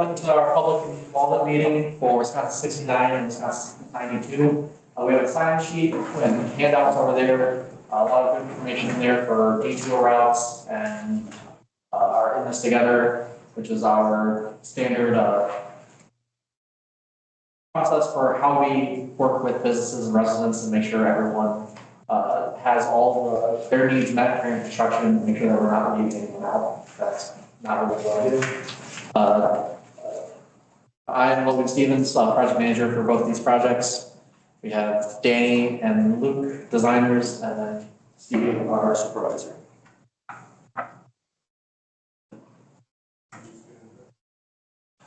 coming to our public involvement meeting for Wisconsin 69 and Wisconsin 92. We have a sign sheet and handouts over there, a lot of good information in there for detour routes and our In This Together, which is our standard process for how we work with businesses and residents and make sure everyone has all their needs met during construction, and make sure that we're not leaving anyone out. That's not what we want to do. I'm Logan Stevens, project manager for both these projects. We have Danny and Luke, designers, and then Steve, our supervisor.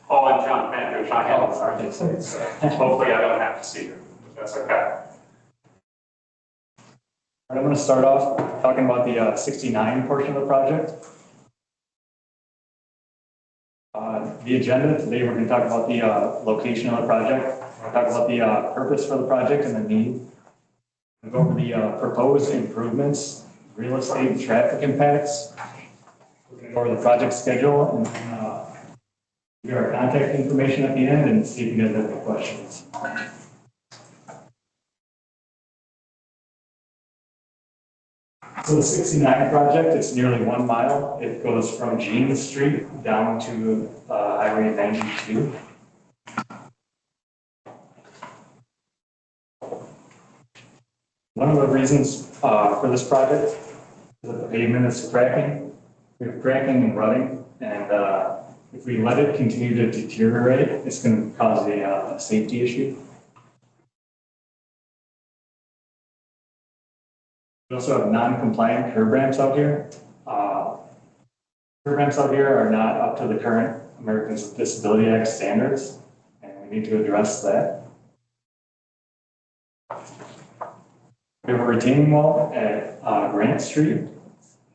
Oh, and John Manager, John Hamilton, hopefully I don't have to see you. That's okay. I'm going to start off talking about the 69 portion of the project. The agenda today, we're going to talk about the location of the project. We're going to talk about the purpose for the project and the need. We'll go over the proposed improvements, real estate and traffic impacts. We're going to go over the project schedule and give our contact information at the end and see if you guys have any questions. So the 69 project, it's nearly 1 mile. It goes from Jean Street down to Highway 92. One of the reasons for this project is that the pavement is cracking. We have cracking and rutting, and if we let it continue to deteriorate, it's going to cause a safety issue. We also have non-compliant curb ramps out here. Curb ramps out here are not up to the current Americans with Disability Act standards, and we need to address that. We have a retaining wall at Grant Street,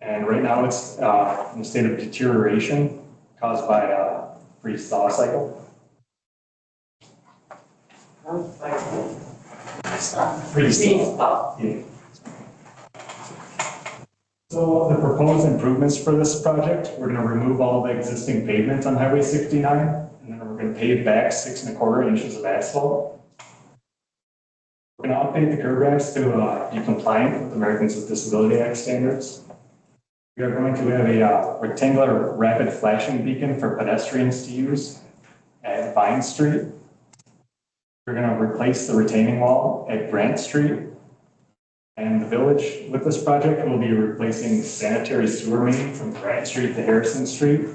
and right now it's in a state of deterioration caused by a freeze-thaw cycle. Freeze-thaw. Yeah. So the proposed improvements for this project, we're going to remove all the existing pavement on Highway 69, and then we're going to pave back 6 1/4 inches of asphalt. We're going to update the curb ramps to be compliant with Americans with Disability Act standards. We are going to have a rectangular rapid flashing beacon for pedestrians to use at Vine Street. We're going to replace the retaining wall at Grant Street. And the village, with this project, will be replacing sanitary sewer main from Grant Street to Harrison Street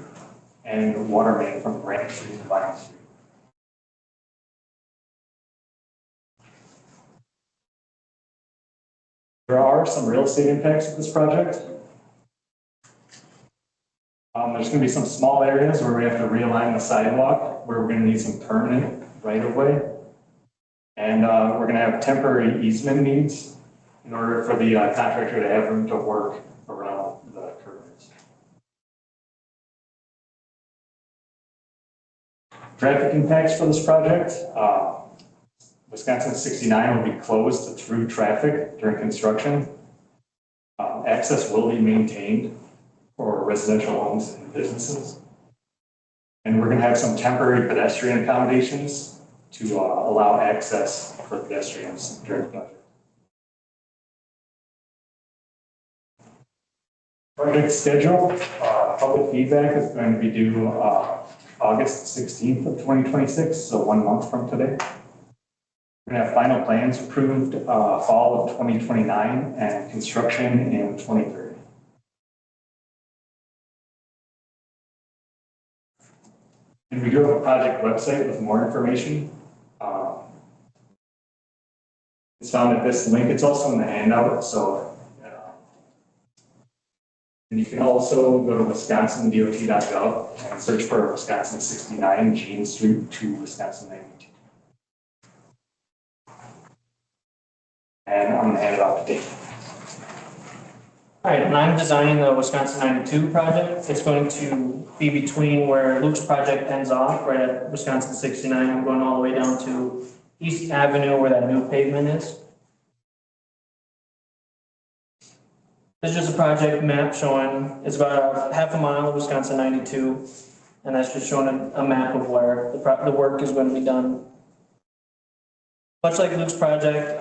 and water main from Grant Street to Vine Street. There are some real estate impacts of this project. There's going to be some small areas where we have to realign the sidewalk, where we're going to need some permanent right-of-way. And we're going to have temporary easement needs in order for the contractor to have room to work around the curves. Traffic impacts for this project. Wisconsin 69 will be closed to through traffic during construction. Access will be maintained for residential homes and businesses. And we're going to have some temporary pedestrian accommodations to allow access for pedestrians during the project. Project schedule, public feedback is going to be due August 16th of 2026, so 1 month from today. We're going to have final plans approved fall of 2029 and construction in 2030. And we do have a project website with more information. It's found at this link. It's also in the handout, so and you can also go to wisconsindot.gov and search for Wisconsin 69 Jean Street to Wisconsin 92. And I'm going to hand it off to Dave. All right, and I'm designing the Wisconsin 92 project. It's going to be between where Luke's project ends off, right at Wisconsin 69. I'm going all the way down to East Avenue where that new pavement is. This is just a project map showing it's about half a mile of Wisconsin 92. And that's just showing a map of where the work is going to be done. Much like Luke's project,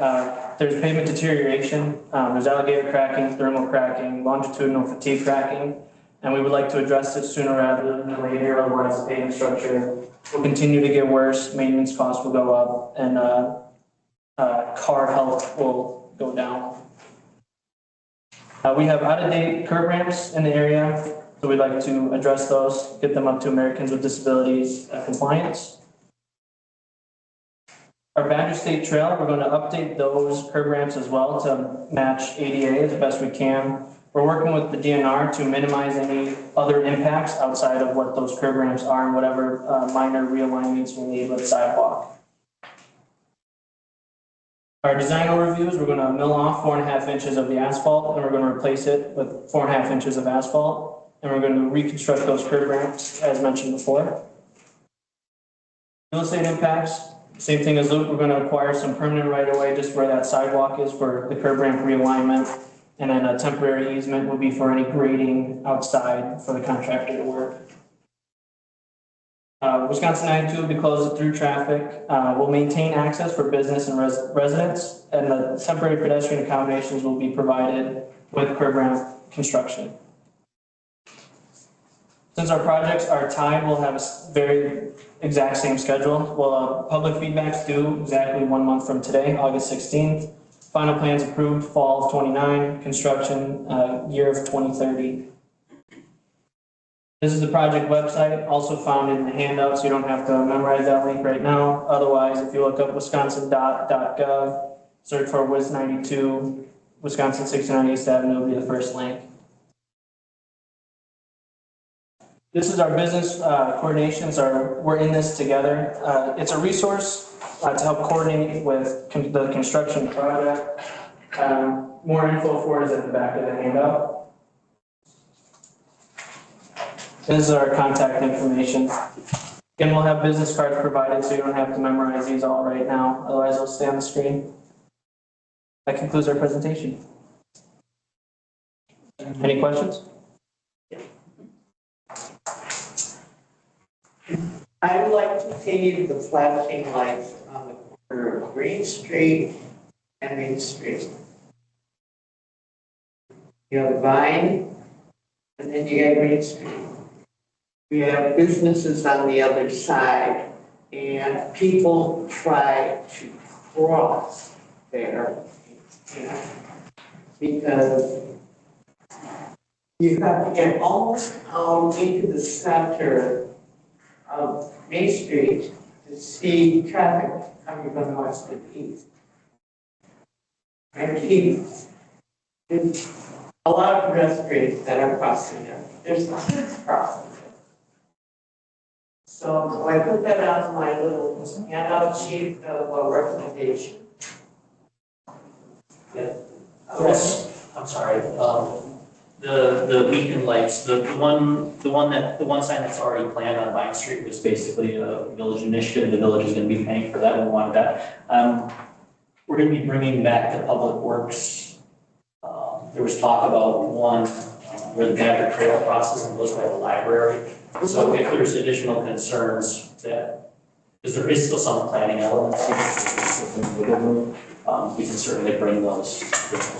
there's pavement deterioration, there's alligator cracking, thermal cracking, longitudinal fatigue cracking, and we would like to address it sooner rather than later, otherwise the pavement structure will continue to get worse, maintenance costs will go up, and car health will go down. We have out-of-date curb ramps in the area, so we'd like to address those, get them up to Americans with Disabilities compliance. Our Badger State Trail, we're going to update those curb ramps as well to match ADA as best we can. We're working with the DNR to minimize any other impacts outside of what those curb ramps are and whatever minor realignments we need with sidewalk. Our design overviews, we're going to mill off 4.5 inches of the asphalt and we're going to replace it with 4.5 inches of asphalt. And we're going to reconstruct those curb ramps as mentioned before. Real estate impacts, same thing as Luke, we're going to acquire some permanent right-of-way just where that sidewalk is for the curb ramp realignment. And then a temporary easement will be for any grading outside for the contractor to work. Wisconsin Ag will be closed through traffic. We'll maintain access for business and residents, and the temporary pedestrian accommodations will be provided with curb ramp construction. Since our projects are tied, we'll have a very exact same schedule. Well, public feedback's due exactly 1 month from today, August 16th. Final plans approved fall of 29, construction year of 2030. This is the project website, also found in the handout, so you don't have to memorize that link right now. Otherwise, if you look up wisconsin.gov, search for WIS92, Wisconsin 69 East Avenue will be the first link. This is our business coordinations. We're in this together. It's a resource to help coordinate with the construction project. More info for it is at the back of the handout. This is our contact information. Again, we'll have business cards provided so you don't have to memorize these all right now, otherwise they'll stay on the screen. That concludes our presentation. Any questions? I would like to see the flashing lights on the corner of Green Street and Main Street. You have Vine, and then you got Green Street. We have businesses on the other side, and people try to cross there, because you have to get almost out into the center of Main Street to see traffic coming from west to east. And there's a lot of pedestrians that are crossing there. There's kids crossing. So I put that on my little handout sheet of a recommendation. Yeah. Yes, I'm sorry. The beacon lights, the one sign that's already planned on Vine Street was basically a village initiative. The village is going to be paying for that. We wanted that. We're going to be bringing back to Public Works. There was talk about one where the Badger Trail crosses and goes by the library. So if there's additional concerns that, because there is still some planning elements, we can certainly bring those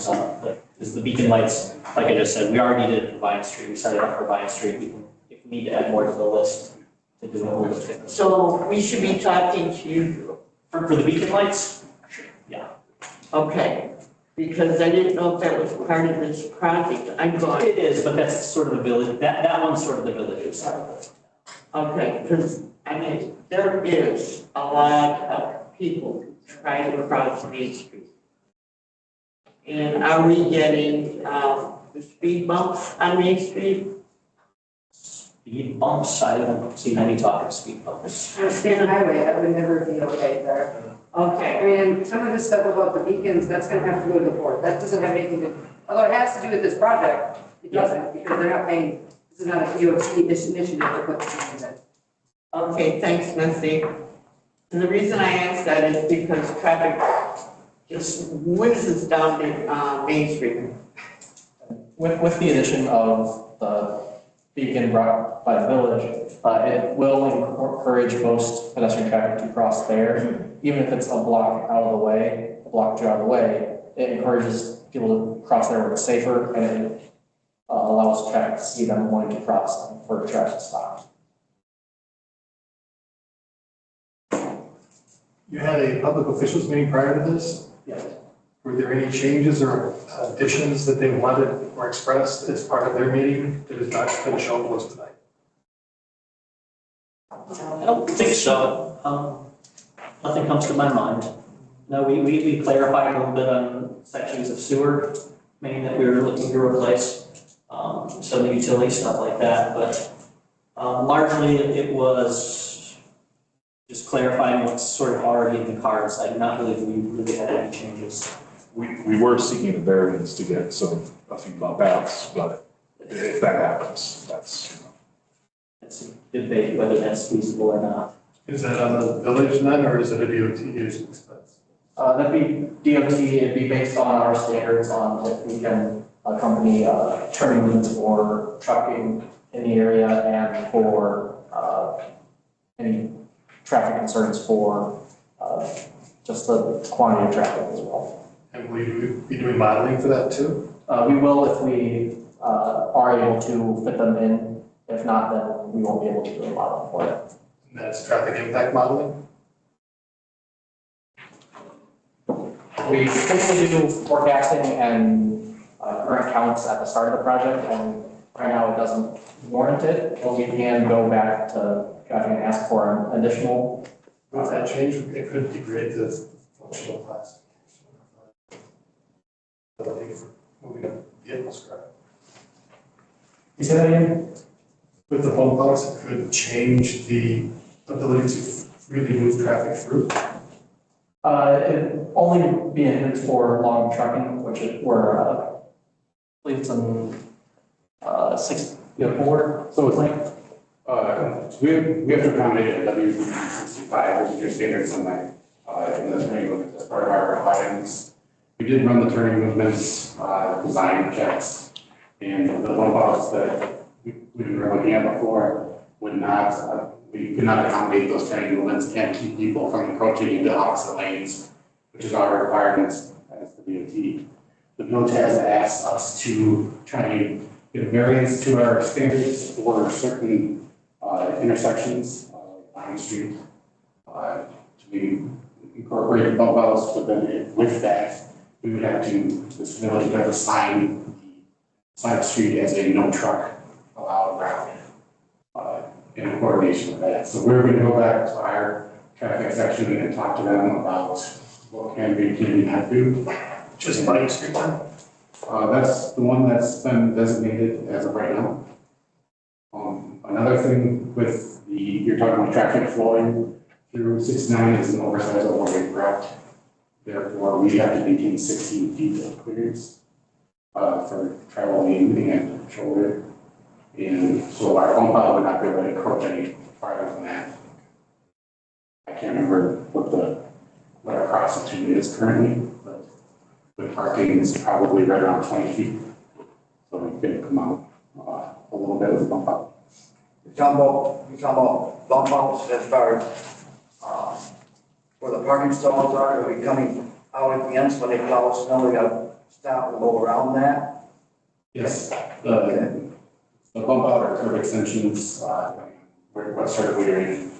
up. But the beacon lights, like I just said, we already did it for Vine Street. We set it up for Vine Street. If we need to add more to the list to do it. So we should be talking to you. For the beacon lights? Yeah. Okay. Because I didn't know if that was part of this project. I'm going. It is, but that's sort of the village, that one's sort of the village side of it. Okay, because I mean, there is a lot of people trying to cross Main Street. And are we getting the speed bumps on Main Street? Speed bumps, I haven't seen any talk of speed bumps. On a state highway, that would never be okay there. Okay. I mean, some of this stuff about the beacons, that's gonna have to go to the board. That doesn't have anything to, although it has to do with this project, it doesn't, because they're not paying, this is not a DOT initiative to put the beacons in. Okay, thanks, Nancy. And the reason I asked that is because traffic just whizzes down Main Street. With the addition of the beacon brought by the village, it will encourage most pedestrian traffic to cross there. Even if it's a block out of the way, a block or two out of the way, it encourages people to cross there where it's safer, and it allows traffic to see them wanting to cross for a traffic stop. You had a public officials meeting prior to this? Yes. Were there any changes or additions that they wanted or expressed as part of their meeting that has not been shown to us tonight? I don't think so. Nothing comes to my mind. No, we clarified a little bit on sections of sewer main that we were looking to replace, some of the utility stuff like that, but largely it was just clarifying what's sort of already in the cards. I do not believe we really had any changes. We were seeking a variance to get some, a few bump outs, but if that happens, that's, It's a debate whether that's feasible or not. Is that on the village then, or is it a DOT expense? That'd be DOT, it'd be based on our standards on if we can accompany turning lanes for trucking in the area and for any traffic concerns for just the quantity of traffic as well. And will you be doing modeling for that too? We will if we are able to fit them in. If not, then we won't be able to do a model for it. And that's traffic impact modeling? We typically do forecasting and current counts at the start of the project, and right now it doesn't warrant it, but we can go back to and ask for an additional. With that change, it could degrade the functional classification. But I think if we're moving up vehicles, correct? You say that again? With the bump outs, it could change the ability to really move traffic through. It only be intended for long trucking, which is where I believe it's in 64. So it's like, we have to accommodate a W65, which is your standard semi, in the turning movement as part of our requirements. We did run the turning movements, design checks, and the bump outs that we were looking at before would not, we could not accommodate those turning movements and keep people from encroaching into opposite lanes, which is our requirements as the DOT. The village has asked us to try and get a variance to our standards for certain intersections, Vine Street, to be incorporated bump outs, but then with that, we would have to, this village would have to sign the side of the street as a no truck allowed route in coordination with that. So we're going to go back to our traffic section and talk to them about what can be not do. Just Vine Street then? That's the one that's been designated as of right now. Another thing with you're talking about traffic flowing through 69 is an oversized overweight route. Therefore, we have to maintain 16 feet of clearance for travel lane and shoulder. And so our bump out would not be able to encroach any farther than that. I can't remember what our cross section is currently, but with parking is probably right around 20 feet. So we can come out a little bit with a bump out. You're talking about bump outs as far as where the parking stalls are we coming out at the ends when they plow snow, we gotta stop and go around that? Yes. The bump out or curb extensions, what sort of we're in.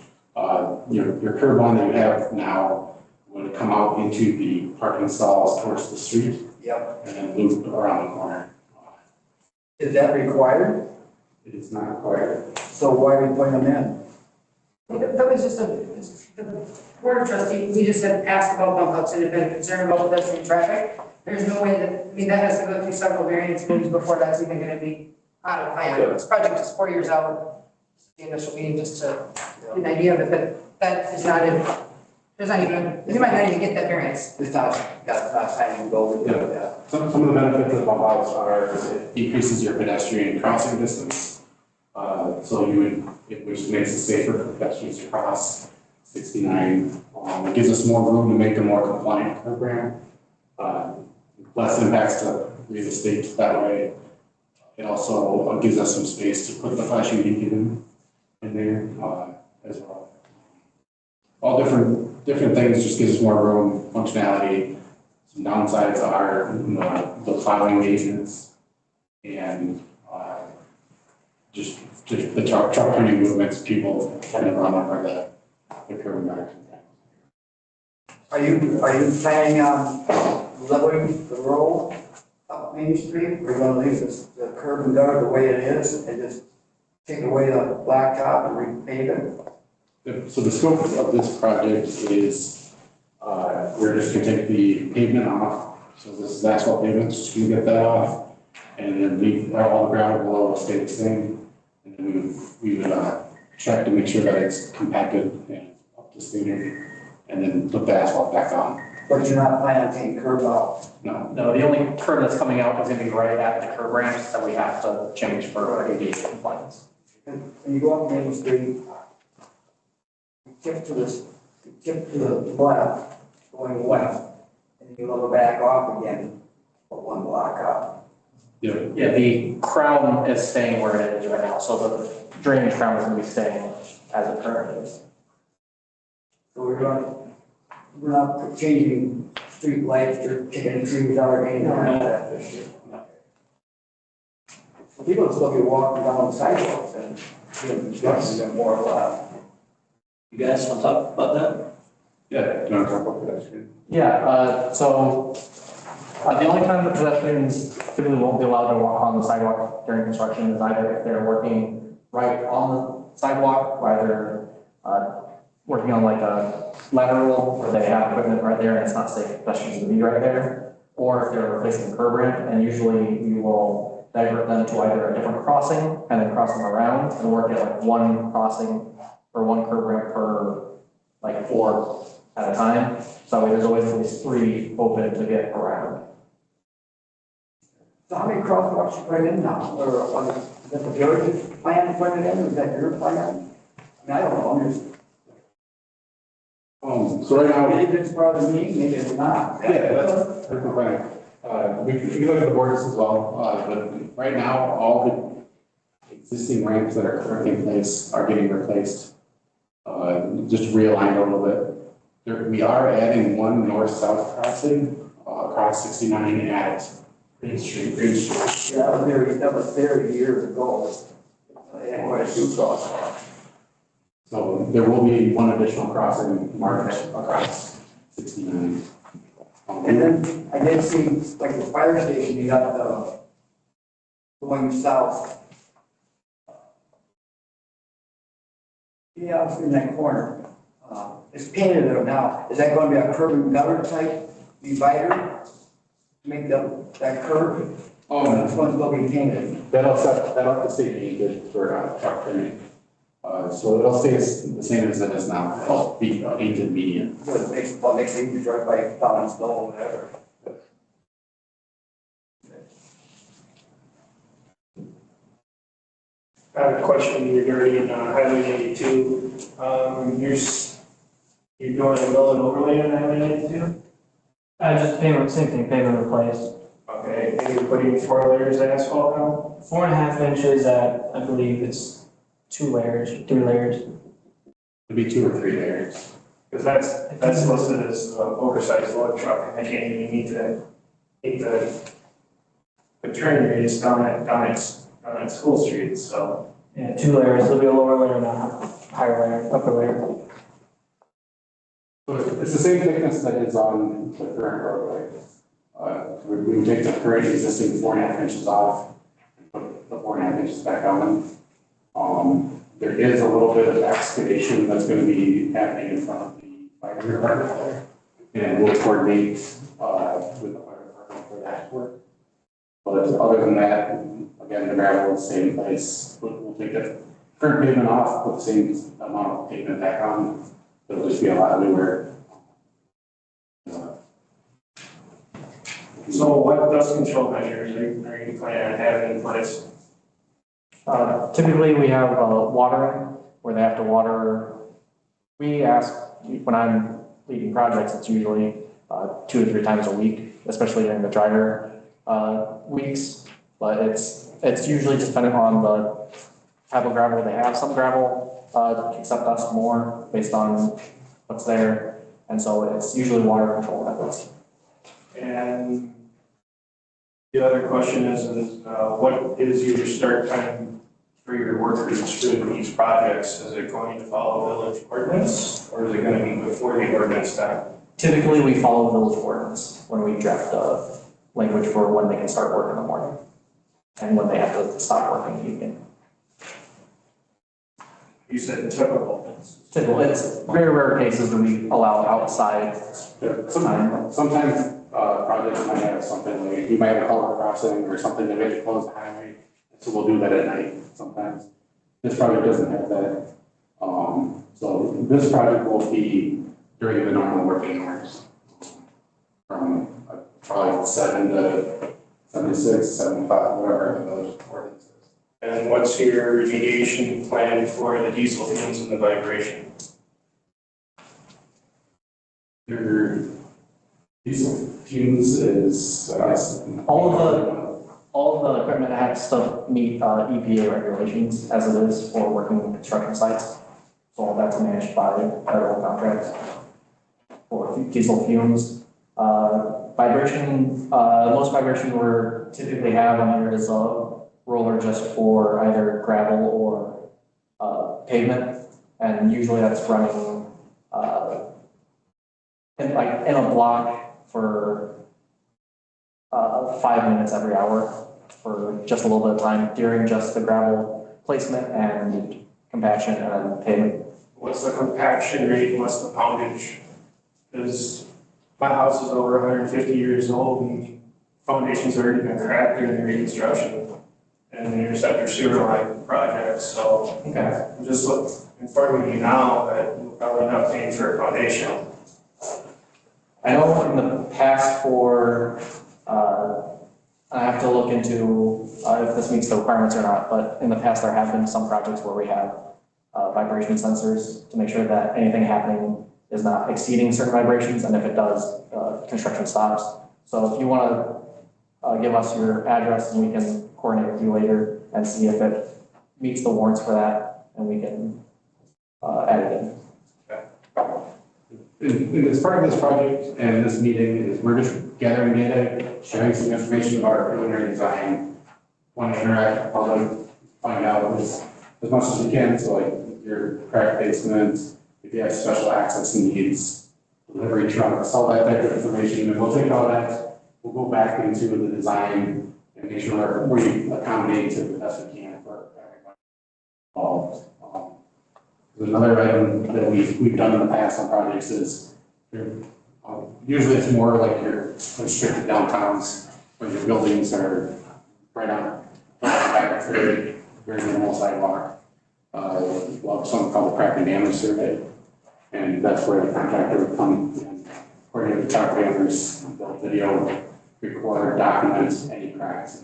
Your curb one that you have now would come out into the parking stalls towards the street. Yep. And then loop around the corner. Is that required? It is not required. So why are we putting them in? That was just the board of trustees, we just had asked about bump outs and had been concerned about pedestrian traffic. There's no way that, I mean, that has to go through several variance moves before that's even gonna be out of plan. This project is 4 years out, the initial meeting, just to get an idea of it, but that is not in, there's not even, you might not even get that variance. It's not time to go with that. Some of the benefits of bump outs are it decreases your pedestrian crossing distance. So which makes it safer for pedestrians to cross 69. It gives us more room to make a more compliant program. Less impacts to real estate that way. It also gives us some space to put the flash UV in there, as well. All different things, just gives us more room, functionality. Some downsides are, the plowing maintenance and, just the truck turning movements, people kind of run over the curb and gutter. Are you planning on leveling the road up Main Street? Or are you gonna leave the curb and gutter the way it is and just take away the blacktop and repave it? So the scope of this project is, we're just gonna take the pavement off. So this is asphalt pavement, just gonna get that off. And then leave all the ground below will stay the same. And then we would check to make sure that it's compacted and up to standard. And then put the asphalt back on. But you're not planning on taking curb out? No, No, the only curb that's coming out is gonna be right at the curb ramps that we have to change for ADA compliance. When you go up Main Street, you tip to the left, going west, and you go back off again, for one block up. yeah, Yeah, the crown is staying where it is right now, so the drainage crown is gonna be staying as it currently is. So we're not changing street lights or taking trees out or anything like that this year. People will still be walking down the sidewalks and doing construction and more or less. You guys want to talk about that? yeah, do you want to talk about pedestrian? Yeah, so the only time that pedestrians typically won't be allowed to walk on the sidewalk during construction is either if they're working right on the sidewalk, either working on like a lateral where they have equipment right there and it's not safe for pedestrians to be right there, or if they're replacing a curb ramp, and usually we will divert them to either a different crossing and then cross them around and work at like one crossing or one curb ramp per like 4 at a time. So that way there's always at least 3 open to get around. So how many crosswalks you put in now? Or is that the village's plan to put it in, or is that your plan? I mean, I don't know, I'm just, So right now, maybe it's part of the meeting, maybe it's not. yeah, that's the plan. We can look at the borders as well, but right now, all the existing ramps that are currently in place are getting replaced. Just realigned a little bit. We are adding one north-south crossing, across 69 at Green Street. Yeah, that was there years ago. Yeah, quite a few crosswalks. So there will be one additional crossing marked across 69. And then I did see, like the fire station, you got the going south. Yeah, in that corner. It's painted there now. Is that going to be a curb and gutter type divider? To make that curb? Oh, That's going to still be painted. that'll have to stay painted for truck turning. So it'll stay the same as it is now. It'll be painted median. Good, makes it easy to drive by down snow or whatever. I have a question regarding Highway 92. You're doing a mill and overlay on Highway 92? Just pavement, same thing, pavement replaced. Okay, and you're putting 4 layers of asphalt now? 4.5 inches at, I believe it's 2 layers, 3 layers. It'll be 2 or 3 layers. Because that's listed as oversized load truck, and I can't even meet the turn radius down at School Street, so. Yeah, 2 layers, there'll be a lower layer and a higher layer, upper layer. So it's the same thickness that is on the current roadway. We would take the current existing 4.5 inches off, and put the 4.5 inches back on. There is a little bit of excavation that's going to be happening in front of the fire department there. And we'll coordinate with the fire department for that work. But other than that, again, the gravel will stay in place. We'll take the current pavement off, put the same amount of pavement back on. It'll just be a lot newer. So what dust control measures are you planning on having in place? Typically, we have watering where they have to water. We ask, when I'm leading projects, it's usually 2 to 3 times a week, especially during the drier weeks. But it's it's usually dependent on the type of gravel they have. Some gravel, accept dust more based on what's there. And so it's usually water control methods. And the other question is what is your start time for your workers for these projects? Is it going to follow village ordinance or is it going to be before the ordinance time? Typically, we follow village ordinance when we draft the language for when they can start work in the morning and when they have to stop working in the evening. You said typical. Typical, it's very rare cases that we allow outside time. Sometimes, projects might have something, like you might have a culvert crossing or something that may close the highway, so we'll do that at night sometimes. This project doesn't have that. So this project will be during the normal working hours. From probably 7 to 76, 75, whatever the village ordinance is. And what's your remediation plan for the diesel fumes and the vibration? Your diesel fumes is, I guess. All of the equipment has to meet EPA regulations as it is for working in construction sites. So all that's managed by federal contracts for diesel fumes. Vibration, most vibration we're typically have on here is a roller just for either gravel or pavement. And usually that's running in a block for 5 minutes every hour for just a little bit of time during just the gravel placement and compaction and pavement. What's the compaction rate? What's the poundage? Because my house is over 150 years old and foundation's already been cracked during the reconstruction and the interceptor sewer line project. So I'm just informing you now that we're probably not paying for a foundation. I know in the past I have to look into if this meets the requirements or not, but in the past there have been some projects where we have vibration sensors to make sure that anything happening is not exceeding certain vibrations, and if it does, construction stops. So if you want to give us your address and we can coordinate with you later and see if it meets the warrants for that, and we can add it in. And as part of this project and this meeting is we're just gathering data, sharing some information about our preliminary design, want to interact with the public, find out as much as we can, so like your crack basement, if you have special access needs, delivery trucks, all that type of information, and we'll take all that, we'll go back into the design and make sure we accommodate to the best we can for everybody involved. Another item that we've done in the past on projects is usually it's more like your restricted downtowns where your buildings are right on back very minimal sidewalk. We'll have something called a crack and damage survey, and that's where the contractor would come and coordinate with the property owners, build video, record, document any cracks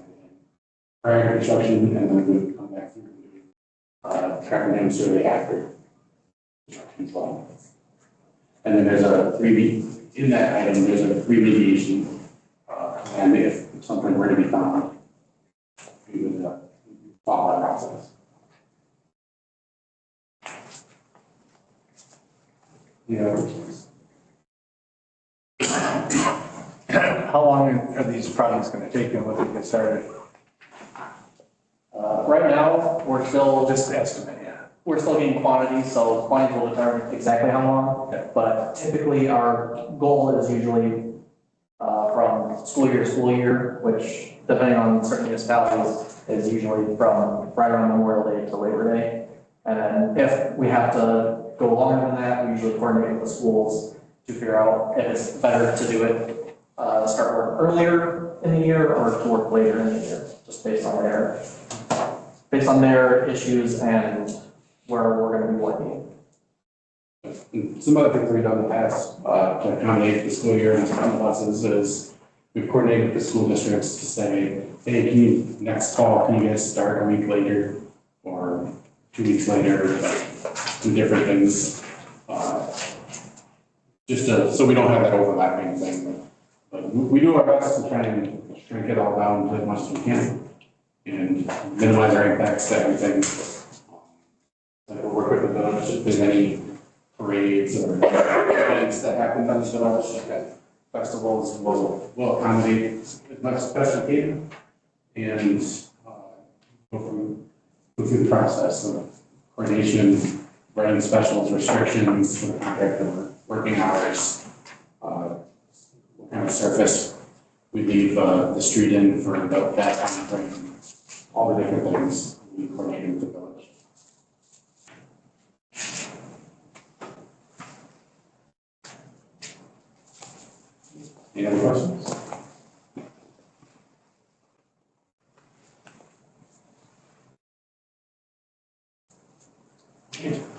prior to construction, and then we would come back through and do crack and damage survey after. Well. And then there's in that item, there's a remediation, and if something were to be found, we would follow that process. How long are these projects going to take and when they get started? Right now, we're still Just estimate, yeah. We're still getting quantities, so quantities will determine exactly how long. Okay. But typically, our goal is usually from school year to school year, which depending on certain municipalities is usually from right around Memorial Day to Labor Day. And then if we have to go longer than that, we usually coordinate with the schools to figure out if it's better to do it, start work earlier in the year or to work later in the year, just based on their issues and where we're going to be working. And some other things we've done in the past to accommodate the school year and some buses is we've coordinated with the school districts to say, hey, next fall, can you guys start a week later or 2 weeks later, do different things. So we don't have that overlapping thing. But we do our best to try and shrink it all down to as much as we can. and minimize our impacts to everything. We'll work with the village if there's any parades or events that happen on the village, like festivals, we'll accommodate as much as best we can. And go through the process of coordination, writing specials, restrictions for the contractor, working hours, what kind of surface we leave the street in for that time frame, all the different things we coordinate with the village. Any other questions?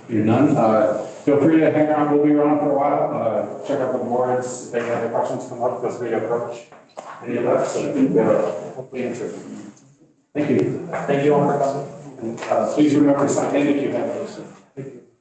You're none. Feel free to hang around. We'll be around for a while. Check out the boards. If any other questions come up, feel free to approach any of us. So hopefully answer them. Thank you. Thank you all for coming. And, please remember to sign in if you have those.